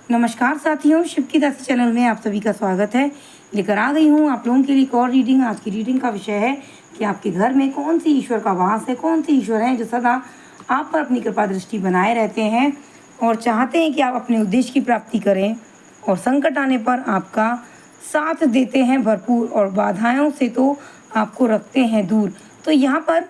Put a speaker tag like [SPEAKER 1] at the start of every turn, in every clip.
[SPEAKER 1] नमस्कार साथियों, शिव की दासी चैनल में आप सभी का स्वागत है। लेकर आ गई हूँ आप लोगों के लिए एक और रीडिंग। आज की रीडिंग का विषय है कि आपके घर में कौन सी ईश्वर का वास है, कौन सी ईश्वर है जो सदा आप पर अपनी कृपा दृष्टि बनाए रहते हैं और चाहते हैं कि आप अपने उद्देश्य की प्राप्ति करें और संकट आने पर आपका साथ देते हैं भरपूर और बाधाओं से तो आपको रखते हैं दूर। तो यहाँ पर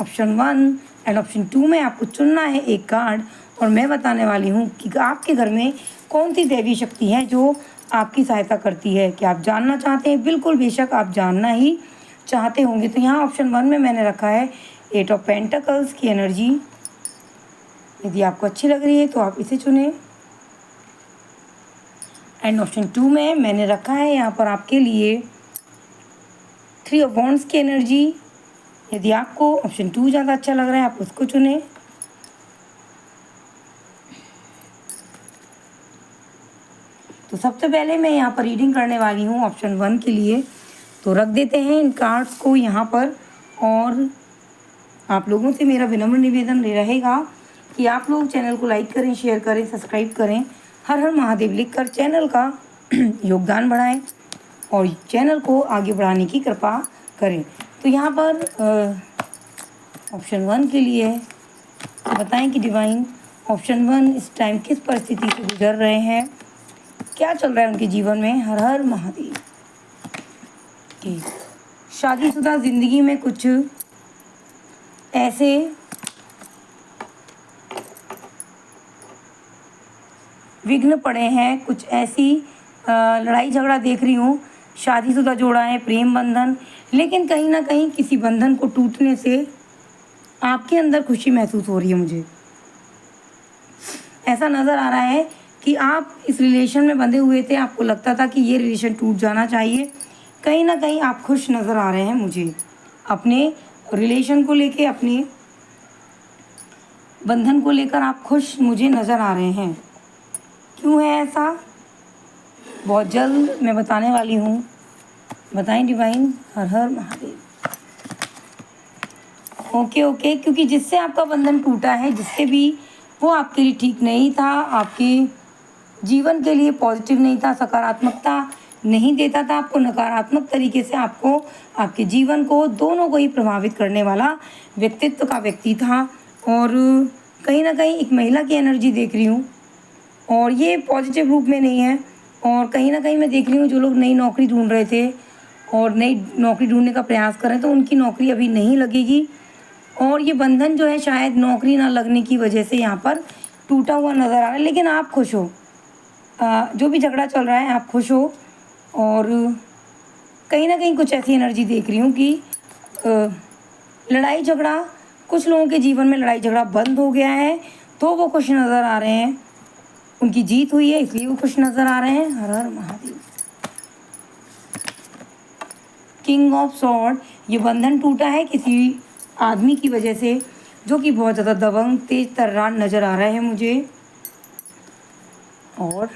[SPEAKER 1] ऑप्शन 1 एंड ऑप्शन 2 में आपको चुनना है एक कार्ड और मैं बताने वाली हूँ कि आपके घर में कौन सी दैवी शक्ति है जो आपकी सहायता करती है। क्या आप जानना चाहते हैं? बिल्कुल बेशक आप जानना ही चाहते होंगे। तो यहाँ ऑप्शन 1 में मैंने रखा है 8 ऑफ पेंटिकल्स की एनर्जी। यदि आपको अच्छी लग रही है तो आप इसे चुनें। एंड ऑप्शन 2 में मैंने रखा है यहाँ पर आपके लिए 3 ऑफ वॉन्ड्स की एनर्जी। यदि आपको ऑप्शन 2 ज़्यादा अच्छा लग रहा है आप उसको चुनें। तो सबसे पहले मैं यहाँ पर रीडिंग करने वाली हूँ ऑप्शन 1 के लिए। तो रख देते हैं इन कार्ड्स को यहाँ पर और आप लोगों से मेरा विनम्र निवेदन रहेगा कि आप लोग चैनल को लाइक करें, शेयर करें, सब्सक्राइब करें, हर हर महादेव लिखकर चैनल का योगदान बढ़ाएं और चैनल को आगे बढ़ाने की कृपा करें। तो यहाँ पर ऑप्शन 1 के लिए बताएं कि डिवाइन ऑप्शन 1 इस टाइम किस परिस्थिति से गुजर रहे हैं, क्या चल रहा है उनके जीवन में। हर हर महादेव। कि शादीशुदा जिंदगी में कुछ ऐसे विघ्न पड़े हैं, कुछ ऐसी लड़ाई झगड़ा देख रही हूँ। शादीशुदा जोड़ा है, प्रेम बंधन, लेकिन कहीं ना कहीं किसी बंधन को टूटने से आपके अंदर खुशी महसूस हो रही है। मुझे ऐसा नज़र आ रहा है कि आप इस रिलेशन में बंधे हुए थे, आपको लगता था कि ये रिलेशन टूट जाना चाहिए। कहीं ना कहीं आप खुश नज़र आ रहे हैं मुझे अपने रिलेशन को लेके, अपने बंधन को लेकर आप खुश मुझे नज़र आ रहे हैं। क्यों है ऐसा? बहुत जल्द मैं बताने वाली हूँ। बताएं डिवाइन। हर हर महादेव। ओके, क्योंकि जिससे आपका बंधन टूटा है, जिससे भी वो आपके लिए ठीक नहीं था, आपके जीवन के लिए पॉजिटिव नहीं था, सकारात्मकता नहीं देता था, आपको नकारात्मक तरीके से आपको, आपके जीवन को, दोनों को ही प्रभावित करने वाला व्यक्तित्व का व्यक्ति था। और कहीं ना कहीं एक महिला की एनर्जी देख रही हूँ और ये पॉजिटिव रूप में नहीं है। और कहीं ना कहीं मैं देख रही हूँ जो लोग नई नौकरी ढूंढ रहे थे और नई नौकरी ढूंढने का प्रयास कर रहे हैं तो उनकी नौकरी अभी नहीं लगेगी और ये बंधन जो है शायद नौकरी ना लगने की वजह से यहाँ पर टूटा हुआ नज़र आ रहा है। लेकिन आप खुश हो, जो भी झगड़ा चल रहा है आप खुश हो। और कहीं ना कहीं कुछ ऐसी एनर्जी देख रही हूँ कि लड़ाई झगड़ा, कुछ लोगों के जीवन में लड़ाई झगड़ा बंद हो गया है तो वो खुश नज़र आ रहे हैं। उनकी जीत हुई है इसलिए वो खुश नज़र आ रहे हैं। हर Har Mahadev. King of sword, ये बंधन टूटा है किसी आदमी की वजह से जो कि बहुत ज़्यादा दबंग, तेज तर्रार नज़र आ रहा है मुझे। और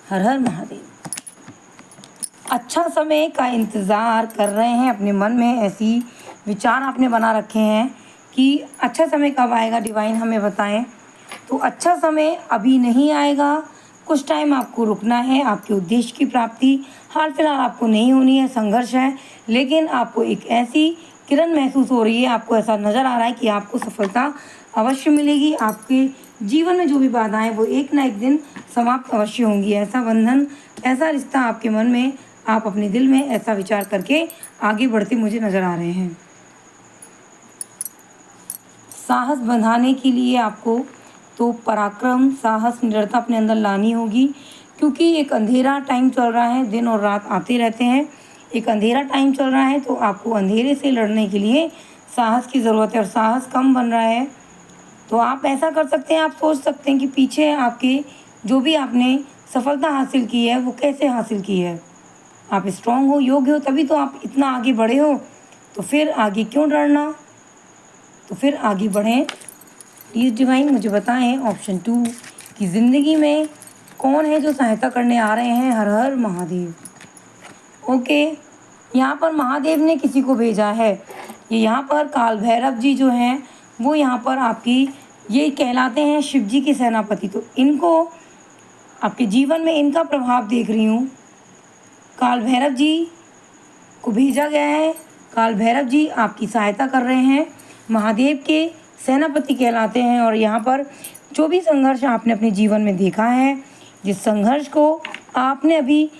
[SPEAKER 1] हर हर महादेव। अच्छा समय का इंतज़ार कर रहे हैं, अपने मन में ऐसी विचार आपने बना रखे हैं कि अच्छा समय कब आएगा डिवाइन हमें बताएं। तो अच्छा समय अभी नहीं आएगा, कुछ टाइम आपको रुकना है। आपके उद्देश्य की प्राप्ति हाल फिलहाल आपको नहीं होनी है, संघर्ष है, लेकिन आपको एक ऐसी किरण महसूस हो रही है, आपको ऐसा नज़र आ रहा है कि आपको सफलता अवश्य मिलेगी। आपके जीवन में जो भी बाधाएं वो एक ना एक दिन समाप्त अवश्य होंगी। ऐसा बंधन, ऐसा रिश्ता आपके मन में, आप अपने दिल में ऐसा विचार करके आगे बढ़ते मुझे नज़र आ रहे हैं। साहस बंधाने के लिए आपको तो पराक्रम, साहस, निडरता अपने अंदर लानी होगी क्योंकि एक अंधेरा टाइम चल रहा है, दिन और रात आते रहते हैं। एक अंधेरा टाइम चल रहा है तो आपको अंधेरे से लड़ने के लिए साहस की ज़रूरत है और साहस कम बन रहा है। तो आप ऐसा कर सकते हैं, आप सोच सकते हैं कि पीछे आपके जो भी आपने सफलता हासिल की है वो कैसे हासिल की है। आप स्ट्रांग हो, योग्य हो, तभी तो आप इतना आगे बढ़े हो। तो फिर आगे क्यों डरना, तो फिर आगे बढ़ें। प्लीज़ डिवाइन मुझे बताएं ऑप्शन 2 कि ज़िंदगी में कौन है जो सहायता करने आ रहे हैं। हर हर महादेव। ओके, यहाँ पर महादेव ने किसी को भेजा है। ये यहाँ पर काल भैरव जी जो हैं वो यहाँ पर आपकी ये कहलाते हैं शिव जी के सेनापति। तो इनको आपके जीवन में इनका प्रभाव देख रही हूँ। काल भैरव जी को भेजा गया है। काल भैरव जी आपकी सहायता कर रहे हैं, महादेव के सेनापति कहलाते हैं। और यहाँ पर जो भी संघर्ष आपने अपने जीवन में देखा है, जिस संघर्ष को आपने अभी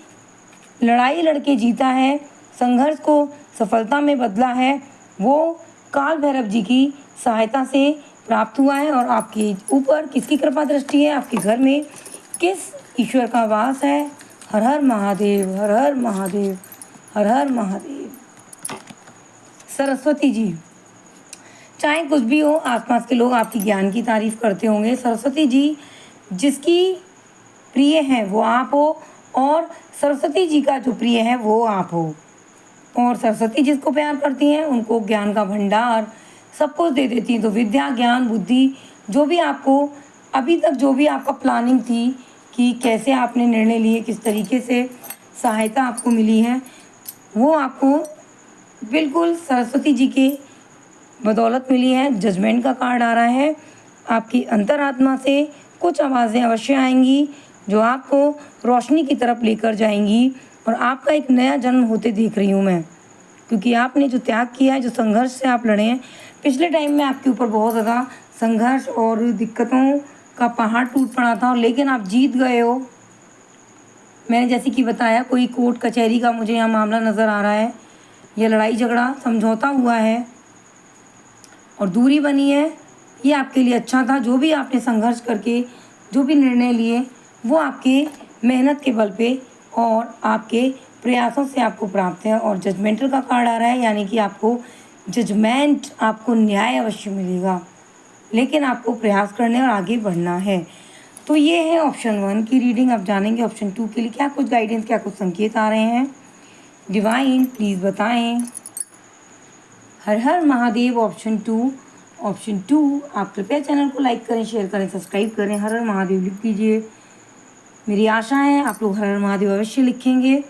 [SPEAKER 1] लड़ाई लड़के जीता है, संघर्ष को सफलता में बदला है, वो काल भैरव जी की सहायता से प्राप्त हुआ है। और आपके ऊपर किसकी कृपा दृष्टि है, आपके घर में किस ईश्वर का वास है। हर हर महादेव, हर हर महादेव, हर हर महादेव। सरस्वती जी, चाहे कुछ भी हो, आसपास के लोग आपकी ज्ञान की तारीफ करते होंगे। सरस्वती जी जिसकी प्रिय है वो आप हो, और सरस्वती जी का जो प्रिय है वो आप हो। और सरस्वती जिसको प्यार करती हैं उनको ज्ञान का भंडार सब कुछ दे देती हैं। तो विद्या, ज्ञान, बुद्धि, जो भी आपको अभी तक जो भी आपका प्लानिंग थी कि कैसे आपने निर्णय लिए, किस तरीके से सहायता आपको मिली है, वो आपको बिल्कुल सरस्वती जी के बदौलत मिली है। जजमेंट का कार्ड आ रहा है। आपकी अंतरात्मा से कुछ आवाज़ें अवश्य आएंगी जो आपको रोशनी की तरफ लेकर जाएंगी, और आपका एक नया जन्म होते देख रही हूँ मैं। क्योंकि आपने जो त्याग किया है, जो संघर्ष से आप लड़े हैं, पिछले टाइम में आपके ऊपर बहुत ज़्यादा संघर्ष और दिक्कतों का पहाड़ टूट पड़ा था, लेकिन आप जीत गए हो। मैंने जैसे कि बताया, कोई कोर्ट कचहरी का मुझे यहाँ मामला नज़र आ रहा है। यह लड़ाई झगड़ा समझौता हुआ है और दूरी बनी है। ये आपके लिए अच्छा था। जो भी आपने संघर्ष करके जो भी निर्णय लिए, वो आपके मेहनत के बल पे और आपके प्रयासों से आपको प्राप्त है। और जजमेंटल का कार्ड आ रहा है, यानी कि आपको जजमेंट, आपको न्याय अवश्य मिलेगा, लेकिन आपको प्रयास करने और आगे बढ़ना है। तो ये है ऑप्शन 1 की रीडिंग। अब जानेंगे ऑप्शन 2 के लिए क्या कुछ गाइडेंस, क्या कुछ संकेत आ रहे हैं। डिवाइन प्लीज़ बताएं। हर हर महादेव ऑप्शन 2। ऑप्शन 2, आप कृपया चैनल को लाइक करें, शेयर करें, सब्सक्राइब करें। हर हर महादेव लिख दीजिए। मेरी आशा है आप लोग हर हर महादेव अवश्य लिखेंगे।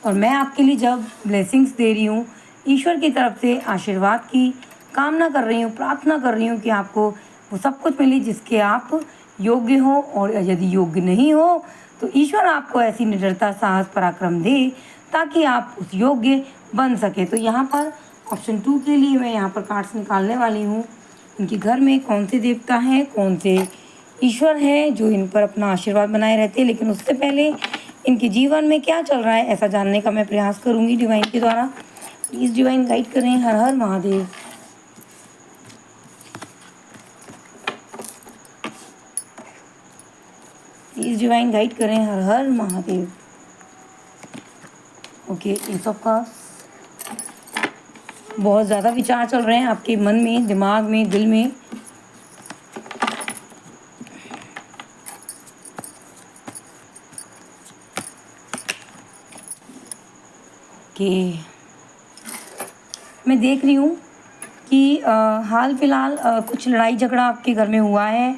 [SPEAKER 1] और मैं आपके लिए जब ब्लेसिंग्स दे रही हूँ, ईश्वर की तरफ से आशीर्वाद की कामना कर रही हूँ, प्रार्थना कर रही हूँ कि आपको वो सब कुछ मिले जिसके आप योग्य हो। और यदि योग्य नहीं हो तो ईश्वर आपको ऐसी निडरता, साहस, पराक्रम दे ताकि आप उस योग्य बन सके। तो यहाँ पर ऑप्शन 2 के लिए मैं यहाँ पर कार्ड्स निकालने वाली हूँ। इनके घर में कौन से देवता हैं, कौन से ईश्वर है जो इन पर अपना आशीर्वाद बनाए रहते हैं, लेकिन उससे पहले इनके जीवन में क्या चल रहा है ऐसा जानने का मैं प्रयास करूंगी डिवाइन के द्वारा। प्लीज़ डिवाइन गाइड करें। हर Har Mahadev. Please divine guide करें। हर हर महादेव। ओके, इन सब का बहुत ज़्यादा विचार चल रहे हैं आपके मन में, दिमाग में, दिल में। मैं देख रही हूँ कि हाल फिलहाल कुछ लड़ाई झगड़ा आपके घर में हुआ है,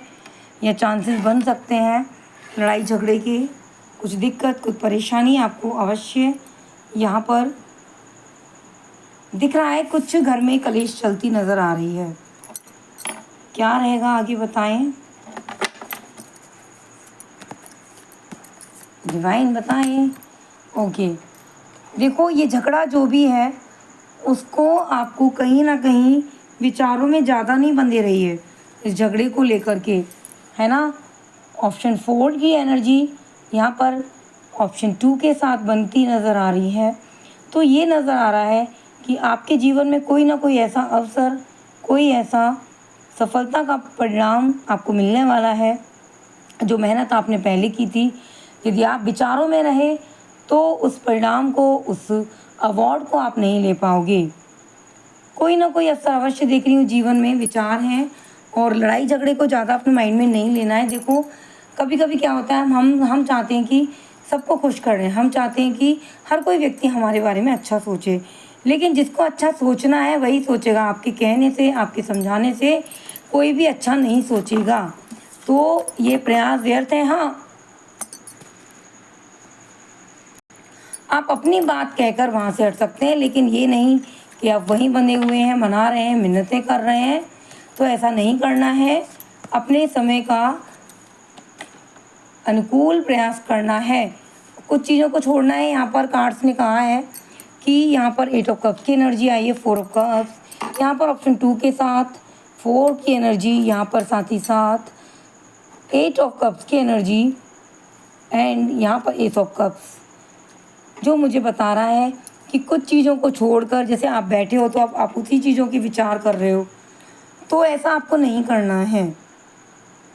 [SPEAKER 1] या चांसेस बन सकते हैं लड़ाई झगड़े के। कुछ दिक्कत, कुछ परेशानी आपको अवश्य यहाँ पर दिख रहा है। कुछ घर में कलेश चलती नज़र आ रही है। क्या रहेगा आगे बताएं। डिवाइन बताएं। ओके, देखो ये झगड़ा जो भी है उसको आपको कहीं ना कहीं विचारों में ज़्यादा नहीं बंधे रही है इस झगड़े को लेकर के, है ना। ऑप्शन 4 की एनर्जी यहाँ पर ऑप्शन 2 के साथ बनती नज़र आ रही है। तो ये नज़र आ रहा है कि आपके जीवन में कोई ना कोई ऐसा अवसर, कोई ऐसा सफलता का परिणाम आपको मिलने वाला है। जो मेहनत आपने पहले की थी, यदि आप विचारों में रहे तो उस परिणाम को, उस अवार्ड को आप नहीं ले पाओगे। कोई ना कोई अवसर अवश्य देख रही हूँ जीवन में, विचार हैं। और लड़ाई झगड़े को ज़्यादा अपने माइंड में नहीं लेना है। देखो कभी कभी क्या होता है, हम चाहते हैं कि सबको खुश करें, हम चाहते हैं कि हर कोई व्यक्ति हमारे बारे में अच्छा सोचे, लेकिन जिसको अच्छा सोचना है वही सोचेगा। आपके कहने से, आपके समझाने से कोई भी अच्छा नहीं सोचेगा। तो ये प्रयास व्यर्थ है। हाँ, आप अपनी बात कहकर वहाँ से हट सकते हैं, लेकिन ये नहीं कि आप वहीं बंधे हुए हैं, मना रहे हैं, मिन्नतें कर रहे हैं। तो ऐसा नहीं करना है। अपने समय का अनुकूल प्रयास करना है, कुछ चीज़ों को छोड़ना है। यहाँ पर कार्ड्स ने कहा है कि यहाँ पर 8 ऑफ कप्स की एनर्जी आई है, 4 ऑफ कप्स, यहाँ पर ऑप्शन 2 के साथ 4 की एनर्जी, यहाँ पर साथ ही साथ 8 ऑफ कप्स की एनर्जी एंड यहाँ पर एस ऑफ कप्स, जो मुझे बता रहा है कि कुछ चीज़ों को छोड़कर, जैसे आप बैठे हो तो आप उसी चीज़ों की विचार कर रहे हो, तो ऐसा आपको नहीं करना है।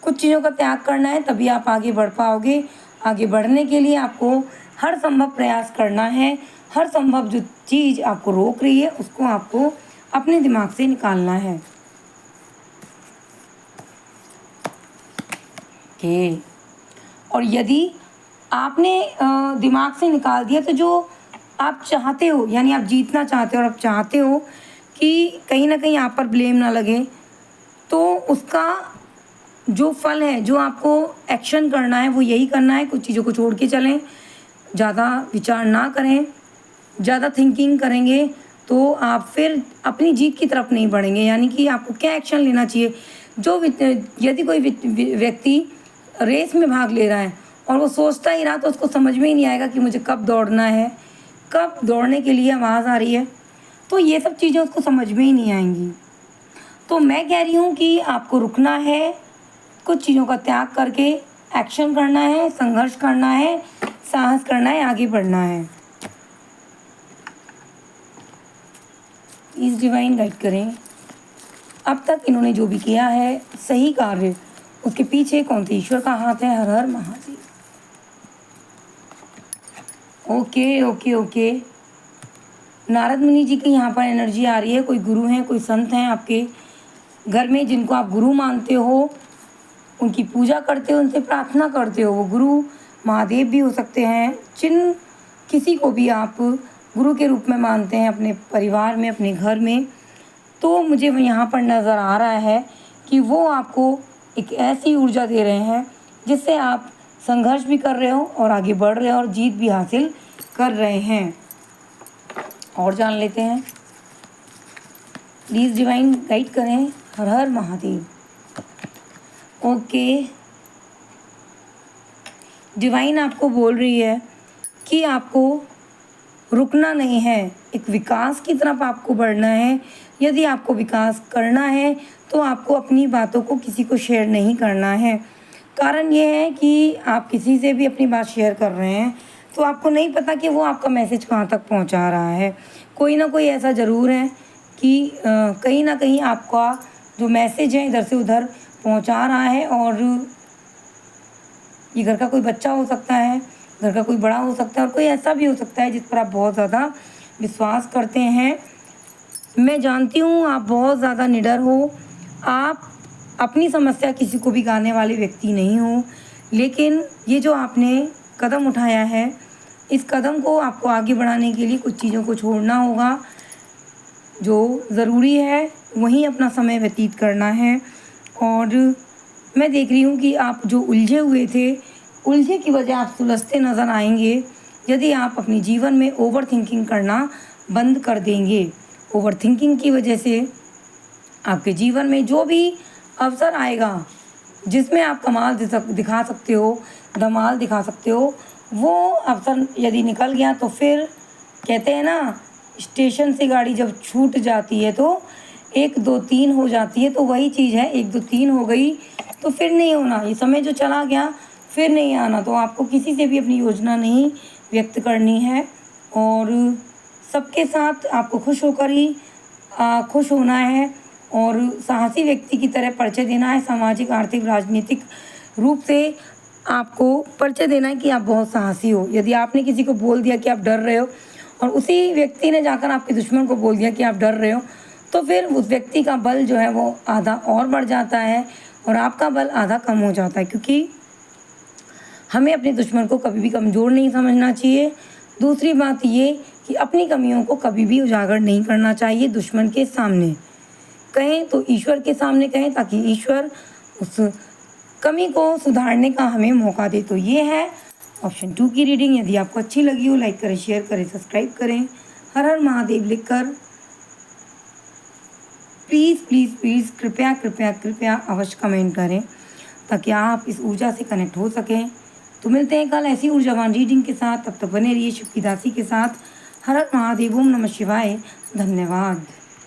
[SPEAKER 1] कुछ चीज़ों का त्याग करना है, तभी आप आगे बढ़ पाओगे। आगे बढ़ने के लिए आपको हर संभव प्रयास करना है। हर संभव जो चीज़ आपको रोक रही है उसको आपको अपने दिमाग से निकालना है। ओके, और यदि आपने दिमाग से निकाल दिया तो जो आप चाहते हो, यानी आप जीतना चाहते हो और आप चाहते हो कि कहीं ना कहीं आप पर ब्लेम ना लगे, तो उसका जो फल है, जो आपको एक्शन करना है वो यही करना है। कुछ चीज़ों को छोड़ के चलें, ज़्यादा विचार ना करें। ज़्यादा थिंकिंग करेंगे तो आप फिर अपनी जीत की तरफ नहीं बढ़ेंगे। यानी कि आपको क्या एक्शन लेना चाहिए, यदि कोई व्यक्ति रेस में भाग ले रहा है और वो सोचता ही रहा तो उसको समझ में ही नहीं आएगा कि मुझे कब दौड़ना है, कब दौड़ने के लिए आवाज़ आ रही है, तो ये सब चीज़ें उसको समझ में ही नहीं आएंगी। तो मैं कह रही हूँ कि आपको रुकना है, कुछ चीज़ों का त्याग करके एक्शन करना है, संघर्ष करना है, साहस करना है, आगे बढ़ना है। इस डिवाइन गाइड करें, अब तक इन्होंने जो भी किया है सही कार्य, उसके पीछे कौन से ईश्वर का हाथ है। Har Har Mahadev. Okay okay okay, Narad Muni ji की यहाँ पर एनर्जी आ रही है। कोई गुरु हैं, कोई संत हैं आपके घर में जिनको आप गुरु मानते हो, उनकी पूजा करते हो, उनसे प्रार्थना करते हो। वो गुरु महादेव भी हो सकते हैं, किसी को भी आप गुरु के रूप में मानते हैं अपने परिवार में, अपने घर में। तो मुझे यहाँ पर नज़र आ रहा है कि वो आपको एक ऐसी ऊर्जा दे रहे हैं जिससे आप संघर्ष भी कर रहे हो और आगे बढ़ रहे हो और जीत भी हासिल कर रहे हैं। और जान लेते हैं, प्लीज़ डिवाइन गाइड करें। हर हर महादेव। ओके, डिवाइन आपको बोल रही है कि आपको रुकना नहीं है, एक विकास की तरफ आपको बढ़ना है। यदि आपको विकास करना है तो आपको अपनी बातों को किसी को शेयर नहीं करना है। कारण ये है कि आप किसी से भी अपनी बात शेयर कर रहे हैं तो आपको नहीं पता कि वो आपका मैसेज कहाँ तक पहुँचा रहा है। कोई ना कोई ऐसा ज़रूर है कि कहीं ना कहीं आपका जो मैसेज है इधर से उधर पहुँचा रहा है। और ये घर का कोई बच्चा हो सकता है, घर का कोई बड़ा हो सकता है, और कोई ऐसा भी हो सकता है जिस पर आप बहुत ज़्यादा विश्वास करते हैं। मैं जानती हूँ आप बहुत ज़्यादा निडर हो, आप अपनी समस्या किसी को भी गाने वाले व्यक्ति नहीं हो, लेकिन ये जो आपने कदम उठाया है, इस कदम को आपको आगे बढ़ाने के लिए कुछ चीज़ों को छोड़ना होगा। जो ज़रूरी है वहीं अपना समय व्यतीत करना है। और मैं देख रही हूँ कि आप जो उलझे हुए थे, उलझे की वजह आप सुलझते नज़र आएंगे यदि आप अपने जीवन में ओवर थिंकिंग करना बंद कर देंगे। ओवर थिंकिंग की वजह से आपके जीवन में जो भी अवसर आएगा जिसमें आप कमाल दिखा सकते हो, धमाल दिखा सकते हो, वो अवसर यदि निकल गया तो फिर कहते हैं ना, स्टेशन से गाड़ी जब छूट जाती है तो 1 2 3 हो जाती है। तो वही चीज़ है, 1 2 3 हो गई तो फिर नहीं होना। ये समय जो चला गया फिर नहीं आना। तो आपको किसी से भी अपनी योजना नहीं व्यक्त करनी है और सबके साथ आपको खुश होकर ही खुश होना है और साहसी व्यक्ति की तरह परिचय देना है। सामाजिक, आर्थिक, राजनीतिक रूप से आपको परिचय देना है कि आप बहुत साहसी हो। यदि आपने किसी को बोल दिया कि आप डर रहे हो और उसी व्यक्ति ने जाकर आपके दुश्मन को बोल दिया कि आप डर रहे हो, तो फिर उस व्यक्ति का बल जो है वो आधा और बढ़ जाता है और आपका बल आधा कम हो जाता है। क्योंकि हमें अपने दुश्मन को कभी भी कमज़ोर नहीं समझना चाहिए। दूसरी बात ये कि अपनी कमियों को कभी भी उजागर नहीं करना चाहिए दुश्मन के सामने। कहें तो ईश्वर के सामने कहें, ताकि ईश्वर उस कमी को सुधारने का हमें मौका दे। तो ये है ऑप्शन 2 की रीडिंग। यदि आपको अच्छी लगी हो, लाइक करें, शेयर करें, सब्सक्राइब करें। हर हर महादेव लिखकर प्लीज़ प्लीज़ प्लीज़ कृपया कृपया कृपया अवश्य कमेंट करें ताकि आप इस ऊर्जा से कनेक्ट हो सकें। तो मिलते हैं कल ऐसी ऊर्जावान रीडिंग के साथ। तब तक बने रहिए शिव की दासी के साथ। हर हर महादेव, ओम नमः शिवाय। धन्यवाद।